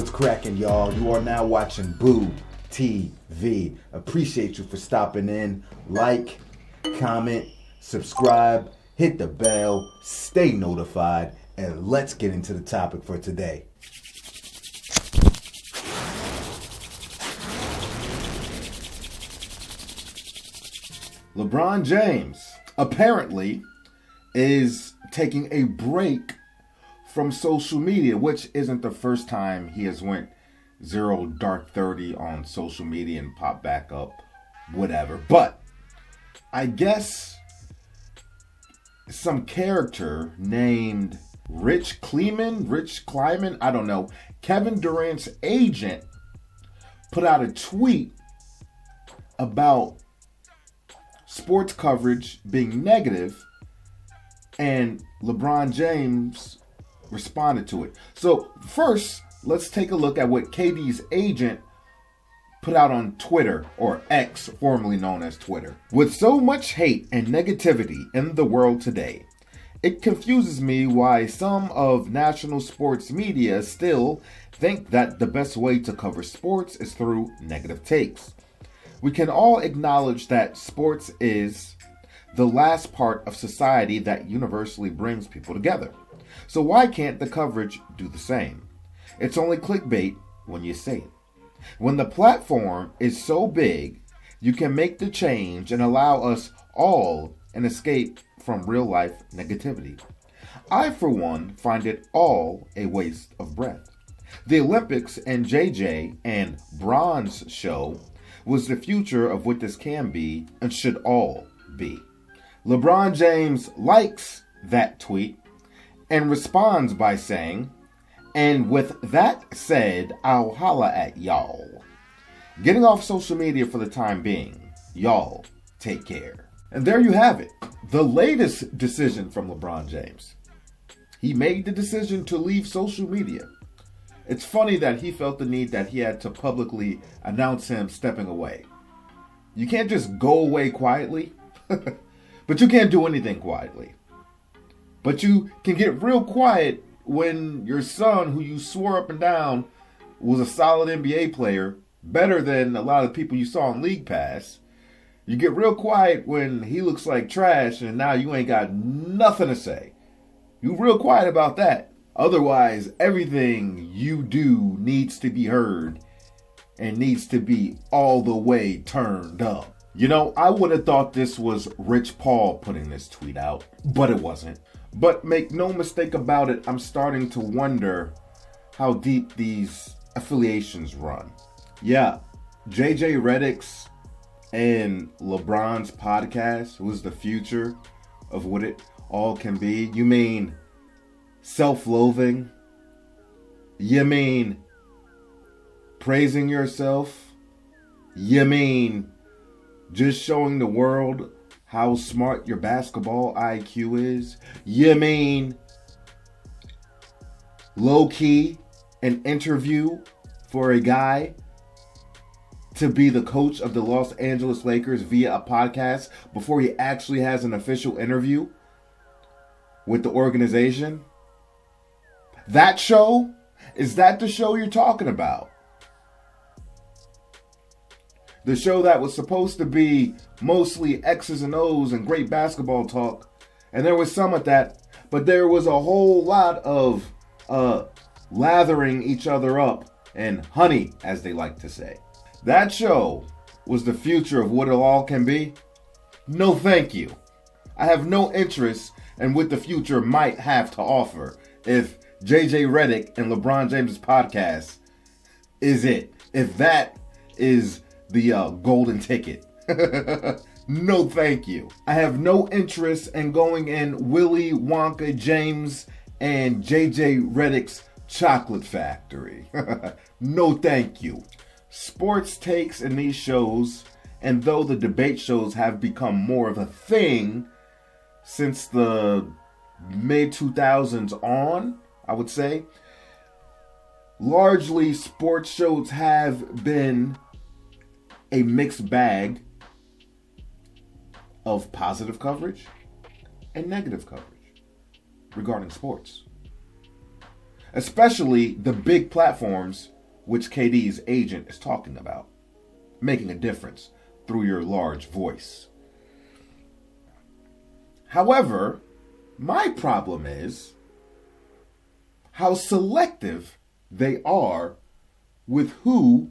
What's cracking, y'all? You are now watching Boo TV. Appreciate you for stopping in. Like, comment, subscribe, hit the bell, stay notified, and let's get into the topic for today. LeBron James apparently is taking a break from social media, which isn't the first time he has went zero dark 30 on social media and popped back up, whatever. But I guess some character named Rich Kleiman, I don't know, Kevin Durant's agent put out a tweet about sports coverage being negative, and LeBron James responded to it. So first, let's take a look at what KD's agent put out on Twitter, or X, formerly known as Twitter. With so much hate and negativity in the world today, it confuses me why some of national sports media still think that the best way to cover sports is through negative takes. We can all acknowledge that sports is the last part of society that universally brings people together. So why can't the coverage do the same? It's only clickbait when you say it. When the platform is so big, you can make the change and allow us all an escape from real life negativity. I, for one, find it all a waste of breath. The Olympics and JJ and Bron's show was the future of what this can be and should all be. LeBron James likes that tweet and responds by saying, "And with that said, I'll holla at y'all. Getting off social media for the time being. Y'all take care." And there you have it. The latest decision from LeBron James. He made the decision to leave social media. It's funny that he felt the need that he had to publicly announce him stepping away. You can't just go away quietly, but you can't do anything quietly. But you can get real quiet when your son, who you swore up and down was a solid NBA player, better than a lot of people you saw in League Pass. You get real quiet when he looks like trash and now you ain't got nothing to say. You real quiet about that. Otherwise, everything you do needs to be heard and needs to be all the way turned up. You know, I would have thought this was Rich Paul putting this tweet out, but it wasn't. But make no mistake about it, I'm starting to wonder how deep these affiliations run. Yeah, JJ Redick's and LeBron's podcast was the future of what it all can be. You mean self-loathing? You mean praising yourself? You mean just showing the world how smart your basketball IQ is? You mean low-key an interview for a guy to be the coach of the Los Angeles Lakers via a podcast before he actually has an official interview with the organization? That show? Is that the show you're talking about? The show that was supposed to be mostly X's and O's and great basketball talk. And there was some of that. But there was a whole lot of lathering each other up and honey, as they like to say. That show was the future of what it all can be. No thank you. I have no interest in what the future might have to offer if JJ Redick and LeBron James' podcast is it. If that is the golden ticket. No thank you. I have no interest in going in Willy Wonka James and JJ Redick's chocolate factory. No thank you. Sports takes in these shows, and though the debate shows have become more of a thing since the mid-2000s on, I would say, largely sports shows have been a mixed bag of positive coverage and negative coverage regarding sports. especially the big platforms which KD's agent is talking about, making a difference through your large voice. However, my problem is how selective they are with who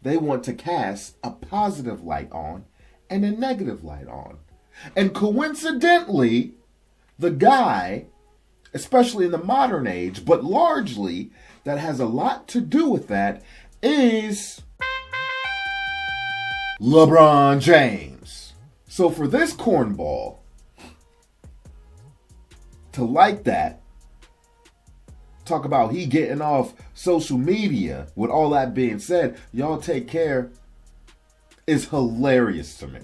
they want to cast a positive light on and a negative light on. And coincidentally, the guy, especially in the modern age, but largely that has a lot to do with that, is LeBron James. So for this cornball to like that, talk about he getting off social media, with all that being said, y'all take care, is hilarious to me.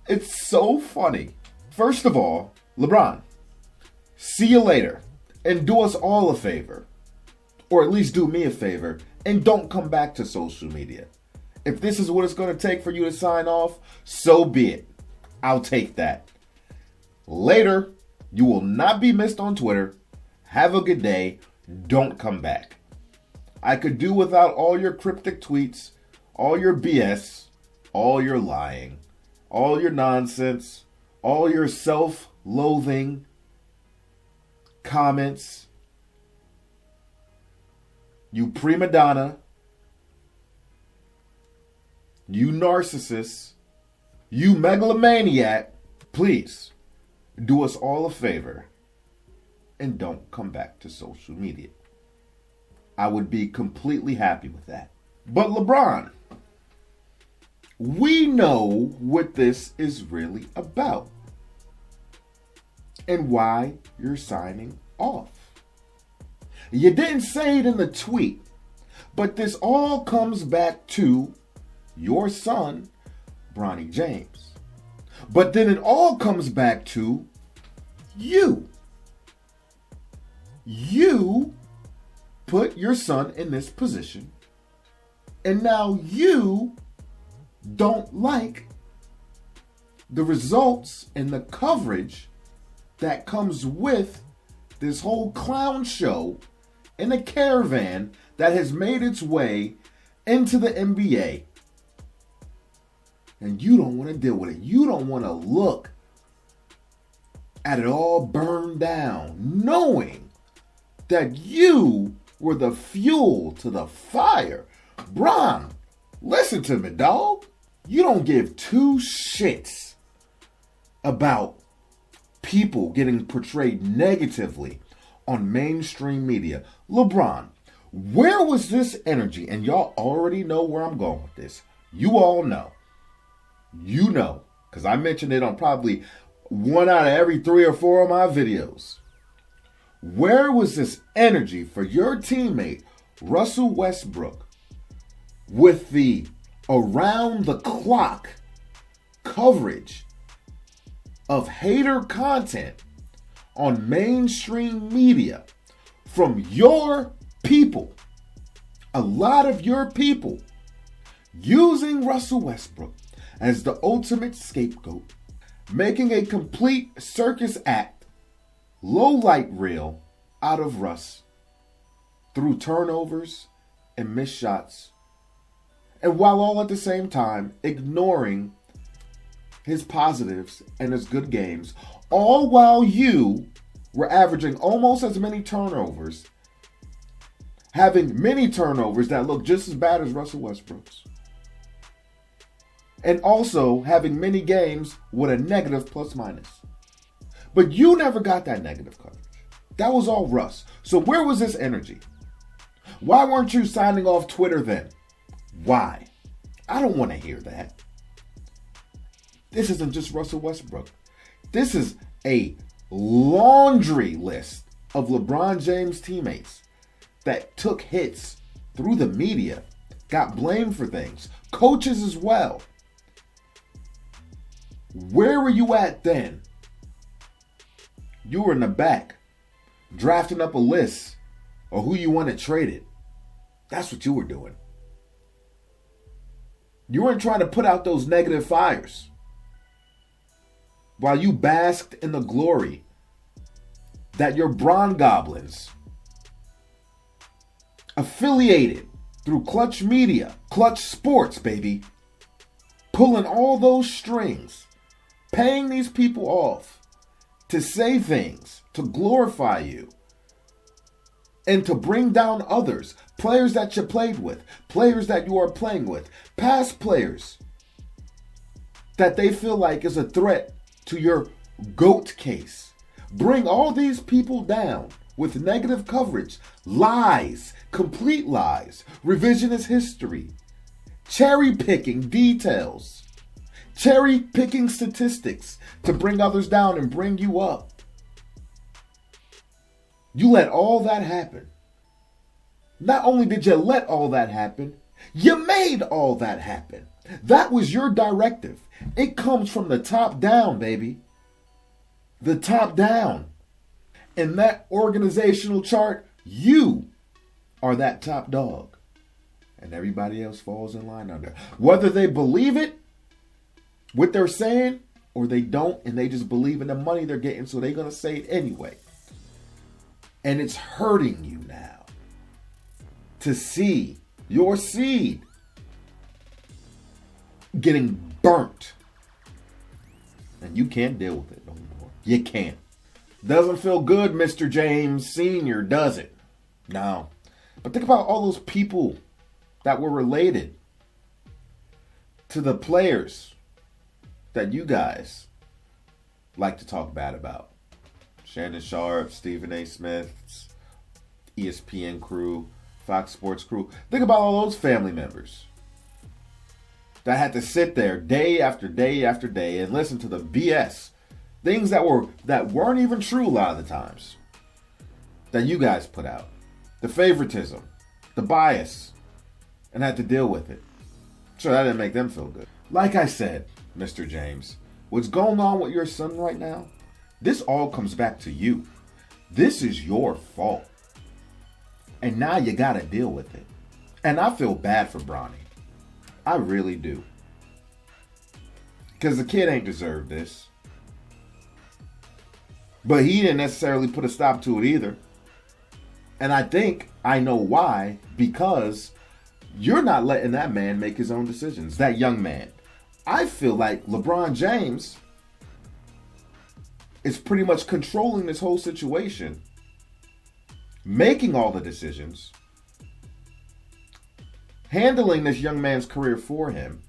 It's so funny. First of all, LeBron, see you later. And do us all a favor. Or at least do me a favor. And don't come back to social media. If this is what it's going to take for you to sign off, so be it. I'll take that. Later. You will not be missed on Twitter. Have a good day. Don't come back. I could do without all your cryptic tweets, all your BS, all your lying, all your nonsense, all your self-loathing comments. You prima donna. You narcissist. You megalomaniac. Please. Do us all a favor and don't come back to social media. I would be completely happy with that. But LeBron, we know what this is really about and why you're signing off. You didn't say it in the tweet, but this all comes back to your son, Bronny James. But then it all comes back to you. You put your son in this position, and now you don't like the results and the coverage that comes with this whole clown show in a caravan that has made its way into the NBA. And you don't want to deal with it. You don't want to look at it all burned down, knowing that you were the fuel to the fire. Bron, listen to me, dog. You don't give two shits about people getting portrayed negatively on mainstream media. LeBron, where was this energy? And y'all already know where I'm going with this. You all know. You know, because I mentioned it on probably 1 out of every 3 or 4 of my videos. Where was this energy for your teammate, Russell Westbrook, with the around-the-clock coverage of hater content on mainstream media from your people, a lot of your people, using Russell Westbrook as the ultimate scapegoat, making a complete circus act, low light reel out of Russ through turnovers and missed shots, and while all at the same time ignoring his positives and his good games, all while you were averaging almost as many turnovers, having many turnovers that look just as bad as Russell Westbrook's, and also having many games with a negative plus minus. But you never got that negative coverage. That was all Russ. So where was this energy? Why weren't you signing off Twitter then? Why? I don't want to hear that. This isn't just Russell Westbrook. This is a laundry list of LeBron James teammates that took hits through the media, got blamed for things, coaches as well. Where were you at then? You were in the back, drafting up a list of who you wanted traded. That's what you were doing. You weren't trying to put out those negative fires while you basked in the glory that your Bron Goblins, affiliated through Clutch Media, Clutch Sports, baby, pulling all those strings, paying these people off to say things, to glorify you, and to bring down others, players that you played with, players that you are playing with, past players that they feel like is a threat to your GOAT case. Bring all these people down with negative coverage, lies, complete lies, revisionist history, cherry-picking details, cherry-picking statistics to bring others down and bring you up. You let all that happen. Not only did you let all that happen, you made all that happen. That was your directive. It comes from the top down, baby. The top down. In that organizational chart, you are that top dog. And everybody else falls in line under. Whether they believe it, what they're saying, or they don't, and they just believe in the money they're getting, so they're going to say it anyway. And it's hurting you now to see your seed getting burnt. And you can't deal with it no more. You can't. Doesn't feel good, Mr. James Sr., does it? No. But think about all those people that were related to the players that you guys like to talk bad about. Shannon Sharp, Stephen A. Smith's ESPN crew, Fox Sports crew. Think about all those family members that had to sit there day after day after day and listen to the BS. Things that weren't even true a lot of the times that you guys put out. The favoritism, the bias, and had to deal with it. Sure, that didn't make them feel good. Like I said, Mr. James, what's going on with your son right now, this all comes back to you. This is your fault. And now you got to deal with it. And I feel bad for Bronny. I really do. Because the kid ain't deserved this. But he didn't necessarily put a stop to it either. And I think I know why. Because you're not letting that man make his own decisions. That young man. I feel like LeBron James is pretty much controlling this whole situation. Making all the decisions. Handling this young man's career for him.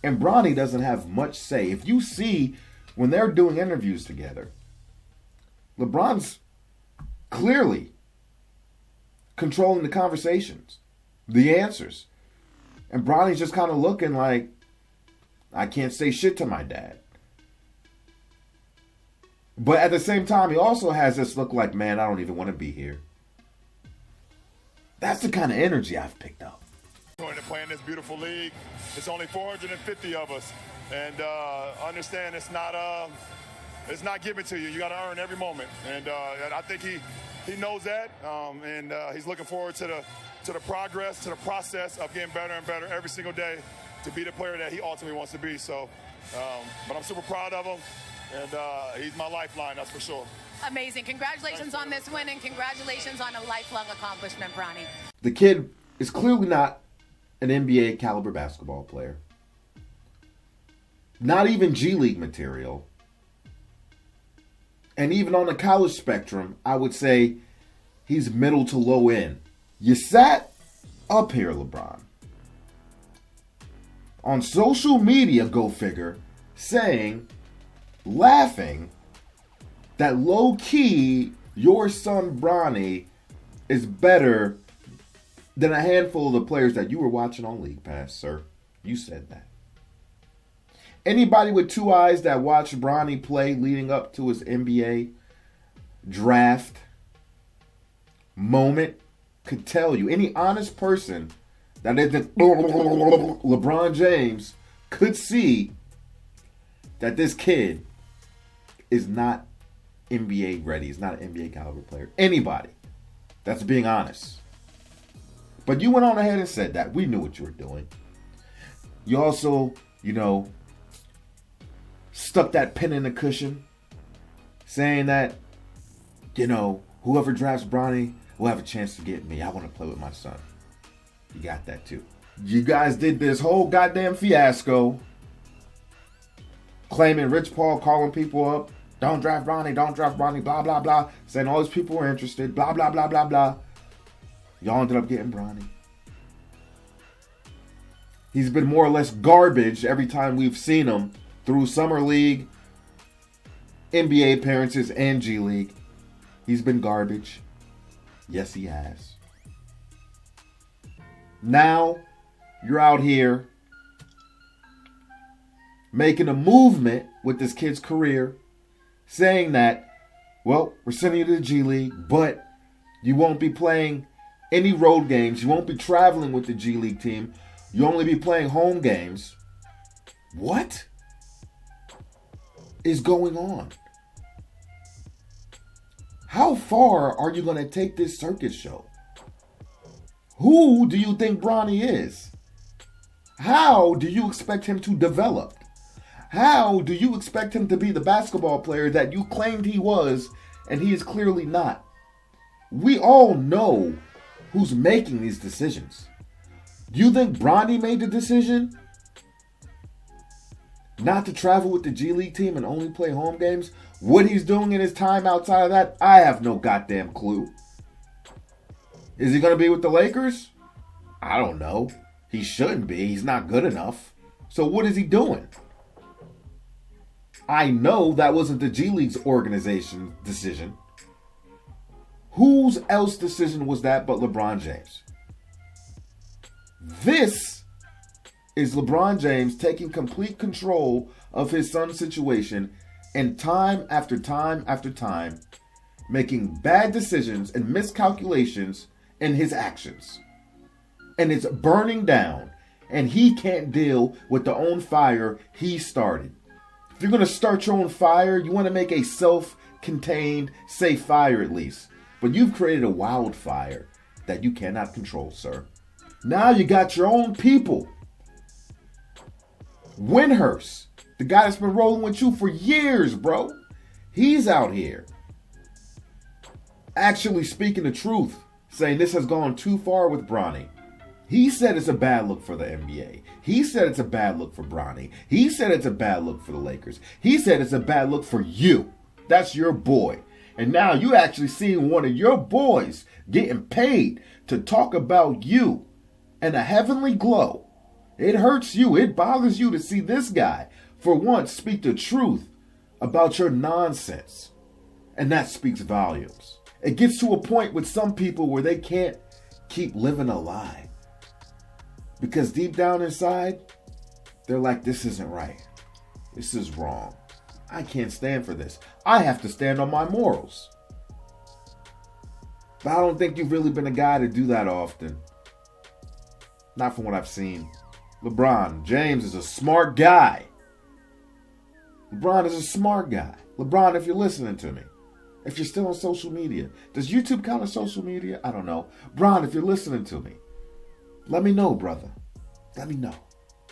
And Bronny doesn't have much say. If you see when they're doing interviews together, LeBron's clearly controlling the conversations, the answers. And Bronny's just kind of looking like, I can't say shit to my dad. But at the same time, he also has this look like, man, I don't even want to be here. That's the kind of energy I've picked up. To play in this beautiful league, it's only 450 of us, and understand it's not given to you. You got to earn every moment, and I think he knows that, and he's looking forward to the progress, to the process of getting better and better every single day to be the player that he ultimately wants to be. So, but I'm super proud of him, and he's my lifeline, that's for sure. Amazing. Congratulations on this win, and congratulations on a lifelong accomplishment, Bronny. The kid is clearly not an NBA caliber basketball player. Not even G League material. And even on the college spectrum, I would say he's middle to low end. You sat up here, LeBron, on social media, go figure, saying, laughing, that low-key, your son Bronny is better than a handful of the players that you were watching on League Pass, sir. You said that. Anybody with two eyes that watched Bronny play leading up to his NBA draft moment could tell you. Any honest person that isn't LeBron James could see that this kid is not NBA ready. He's not an NBA caliber player. Anybody that's being honest. But you went on ahead and said that. We knew what you were doing. You also, stuck that pin in the cushion, saying that whoever drafts Bronny will have a chance to get me. I want to play with my son. You got that too. You guys did this whole goddamn fiasco claiming Rich Paul calling people up. Don't draft Bronny, blah, blah, blah. Saying all these people were interested, blah, blah, blah, blah, blah. Y'all ended up getting Bronny. He's been more or less garbage every time we've seen him through Summer League, NBA appearances, and G League. He's been garbage. Yes, he has. Now, you're out here making a movement with this kid's career, saying that, well, we're sending you to the G League, but you won't be playing any road games. You won't be traveling with the G League team. You'll only be playing home games. What is going on? How far are you going to take this circus show? Who do you think Bronny is? How do you expect him to develop? How do you expect him to be the basketball player that you claimed he was, and he is clearly not? We all know who's making these decisions. Do you think Bronny made the decision not to travel with the G League team and only play home games? What he's doing in his time outside of that, I have no goddamn clue. Is he going to be with the Lakers? I don't know. He shouldn't be. He's not good enough. So what is he doing? I know that wasn't the G League's organization decision. Whose else decision was that but LeBron James? This is LeBron James taking complete control of his son's situation, and time after time after time making bad decisions and miscalculations in his actions. And it's burning down, and he can't deal with the own fire he started. If you're going to start your own fire, you want to make a self-contained, safe fire at least. But you've created a wildfire that you cannot control, sir. Now you got your own people. Winhurst, the guy that's been rolling with you for years, bro. He's out here actually speaking the truth, saying this has gone too far with Bronny. He said it's a bad look for the NBA. He said it's a bad look for Bronny. He said it's a bad look for the Lakers. He said it's a bad look for you. That's your boy. And now you actually seeing one of your boys getting paid to talk about you and a heavenly glow. It hurts you. It bothers you to see this guy, for once, speak the truth about your nonsense. And that speaks volumes. It gets to a point with some people where they can't keep living a lie. Because deep down inside, they're like, this isn't right. This is wrong. I can't stand for this. I have to stand on my morals. But I don't think you've really been a guy to do that often. Not from what I've seen. LeBron James is a smart guy. LeBron is a smart guy. LeBron, if you're listening to me, if you're still on social media, does YouTube count as social media? I don't know. Bron, if you're listening to me, let me know, brother. Let me know.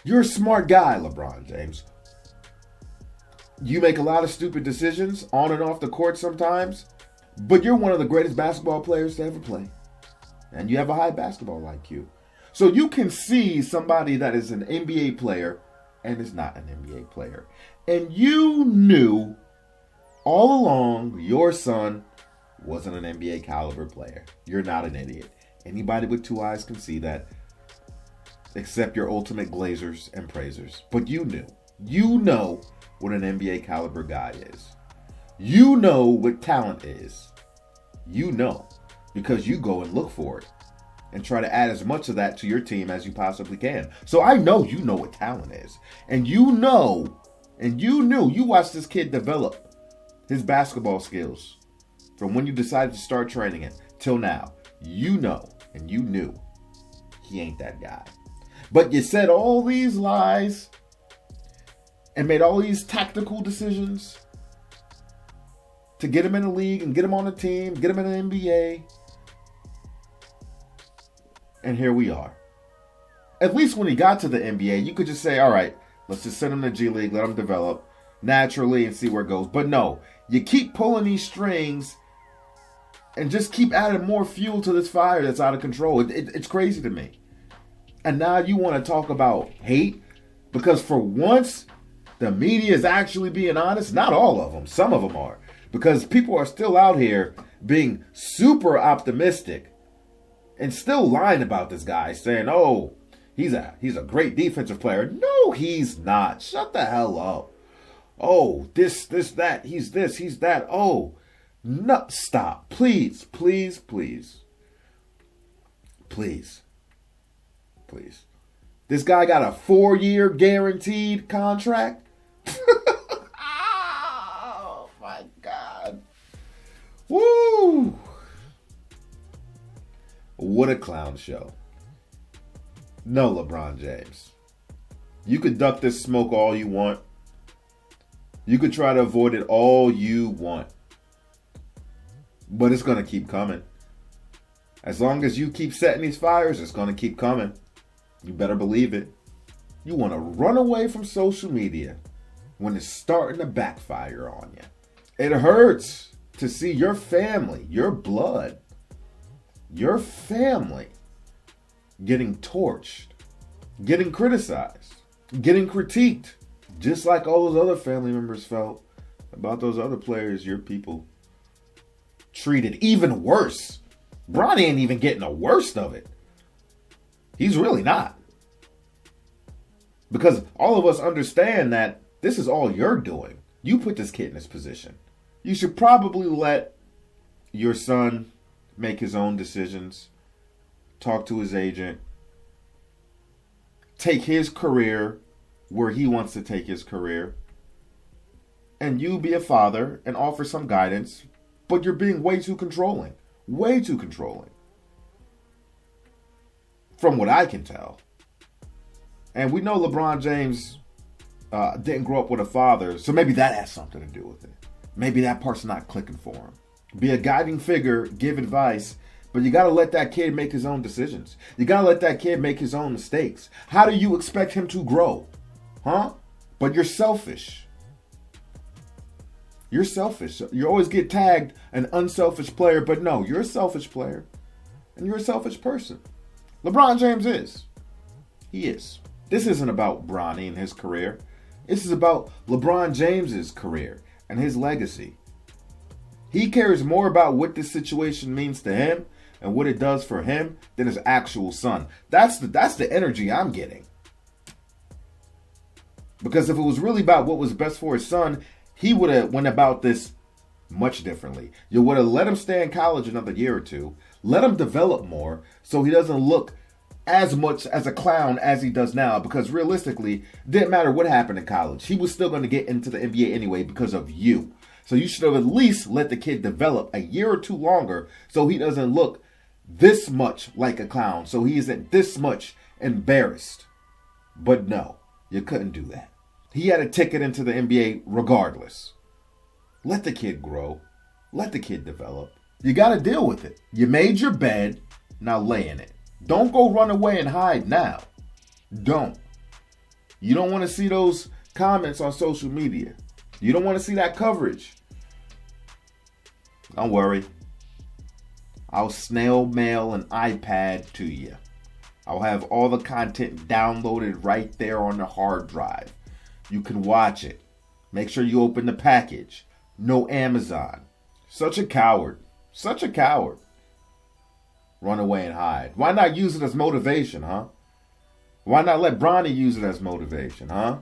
You're a smart guy, LeBron James. You make a lot of stupid decisions on and off the court sometimes, but you're one of the greatest basketball players to ever play. And you have a high basketball IQ. So you can see somebody that is an NBA player and is not an NBA player. And you knew all along your son wasn't an NBA caliber player. You're not an idiot. Anybody with two eyes can see that, except your ultimate glazers and praisers. But you knew. You know what an NBA caliber guy is. You know what talent is. You know, because you go and look for it and try to add as much of that to your team as you possibly can. So I know you know what talent is. And you know, and you knew, you watched this kid develop his basketball skills from when you decided to start training it till now. You know, and you knew he ain't that guy. But you said all these lies and made all these tactical decisions to get him in the league and get him on the team, get him in the NBA. And here we are. At least when he got to the NBA, you could just say, all right, let's just send him to G League, let him develop naturally and see where it goes. But no, you keep pulling these strings and just keep adding more fuel to this fire that's out of control. It's crazy to me. And now you want to talk about hate? Because for once, the media is actually being honest. Not all of them. Some of them are. Because people are still out here being super optimistic and still lying about this guy, saying, oh, he's a great defensive player. No, he's not. Shut the hell up. Oh, this, that. He's this, he's that. Oh, no, stop. Please, please, please. Please. Please. This guy got a 4-year guaranteed contract. Oh, my God. Woo. What a clown show. No, LeBron James. You could duck this smoke all you want. You could try to avoid it all you want. But it's going to keep coming. As long as you keep setting these fires, it's going to keep coming. You better believe it. You want to run away from social media when it's starting to backfire on you. It hurts to see your family, your blood, your family getting torched, getting criticized, getting critiqued, just like all those other family members felt about those other players your people treated. Even worse. Bronny ain't even getting the worst of it. He's really not. Because all of us understand that this is all you're doing. You put this kid in this position. You should probably let your son make his own decisions, talk to his agent, take his career where he wants to take his career, and you be a father and offer some guidance, but you're being way too controlling. Way too controlling. From what I can tell. And we know LeBron James didn't grow up with a father, so maybe that has something to do with it. Maybe that part's not clicking for him. Be a guiding figure, give advice, but you got to let that kid make his own decisions. You got to let that kid make his own mistakes. How do you expect him to grow? Huh? But you're selfish. You're selfish. You always get tagged an unselfish player, but no, you're a selfish player. And you're a selfish person. LeBron James is. He is. This isn't about Bronny and his career. This is about LeBron James's career and his legacy. He cares more about what this situation means to him and what it does for him than his actual son. That's the energy I'm getting. Because if it was really about what was best for his son, he would have went about this much differently. You would have let him stay in college another year or two, let him develop more so he doesn't look as much as a clown as he does now, because realistically, it didn't matter what happened in college. He was still going to get into the NBA anyway because of you. So you should have at least let the kid develop a year or two longer so he doesn't look this much like a clown, so he isn't this much embarrassed. But no, you couldn't do that. He had a ticket into the NBA regardless. Let the kid grow. Let the kid develop. You got to deal with it. You made your bed, now lay in it. Don't go run away and hide now. Don't. You don't want to see those comments on social media. You don't want to see that coverage. Don't worry. I'll snail mail an iPad to you. I'll have all the content downloaded right there on the hard drive. You can watch it. Make sure you open the package. No Amazon. Such a coward. Such a coward. Run away and hide. Why not use it as motivation, huh? Why not let Bronny use it as motivation, huh?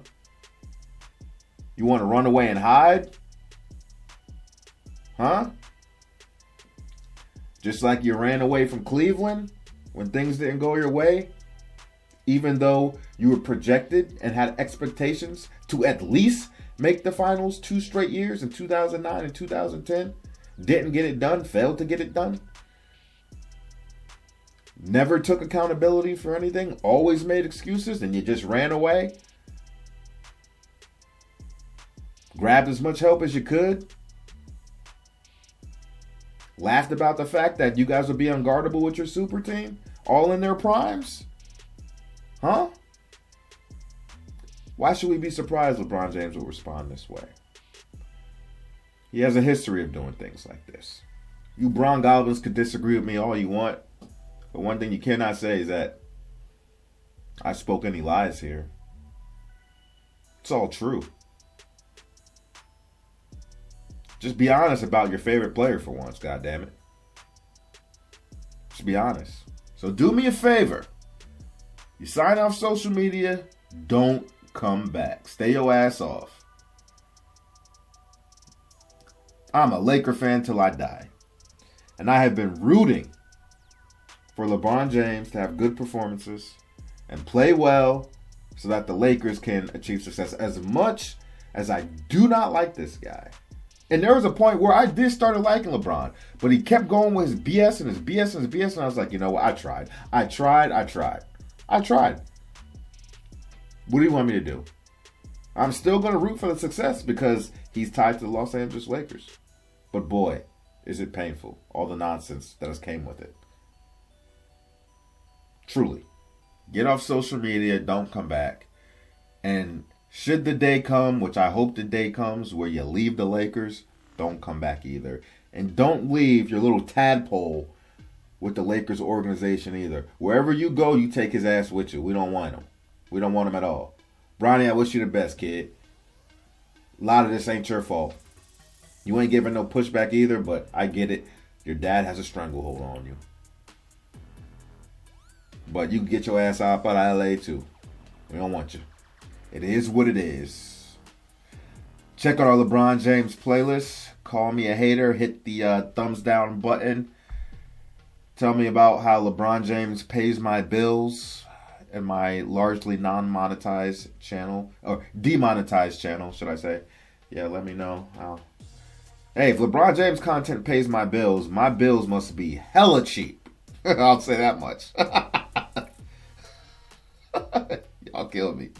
You want to run away and hide? Huh? Just like you ran away from Cleveland when things didn't go your way, even though you were projected and had expectations to at least make the finals 2 straight years in 2009 and 2010. Didn't get it done, failed to get it done. Never took accountability for anything, always made excuses, and you just ran away. Grabbed as much help as you could. Laughed about the fact that you guys would be unguardable with your super team, all in their primes. Huh? Why should we be surprised LeBron James will respond this way? He has a history of doing things like this. You Bron Goblins could disagree with me all you want, but one thing you cannot say is that I spoke any lies here. It's all true. Just be honest about your favorite player for once, goddammit. Just be honest. So do me a favor. You sign off social media, don't come back. Stay your ass off. I'm a Laker fan till I die. And I have been rooting for LeBron James to have good performances and play well so that the Lakers can achieve success. As much as I do not like this guy. And there was a point where I did start liking LeBron, but he kept going with his BS and his BS and his BS, and I was like, you know what? I tried. What do you want me to do? I'm still going to root for the success because he's tied to the Los Angeles Lakers. But boy, is it painful. All the nonsense that has came with it. Truly. Get off social media. Don't come back. And should the day come, which I hope the day comes, where you leave the Lakers, don't come back either. And don't leave your little tadpole with the Lakers organization either. Wherever you go, you take his ass with you. We don't want him. We don't want him at all. Bronny, I wish you the best, kid. A lot of this ain't your fault. You ain't giving no pushback either, but I get it. Your dad has a stranglehold on you. But you can get your ass out of LA too. We don't want you. It is what it is. Check out our LeBron James playlist. Call me a hater. Hit the thumbs down button. Tell me about how LeBron James pays my bills and my largely non-monetized channel. Or demonetized channel, should I say. Yeah, let me know. Hey, if LeBron James content pays my bills must be hella cheap. I'll say that much. Y'all kill me.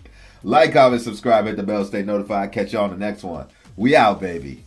Like, comment, subscribe, hit the bell, stay notified. Catch y'all on the next one. We out, baby.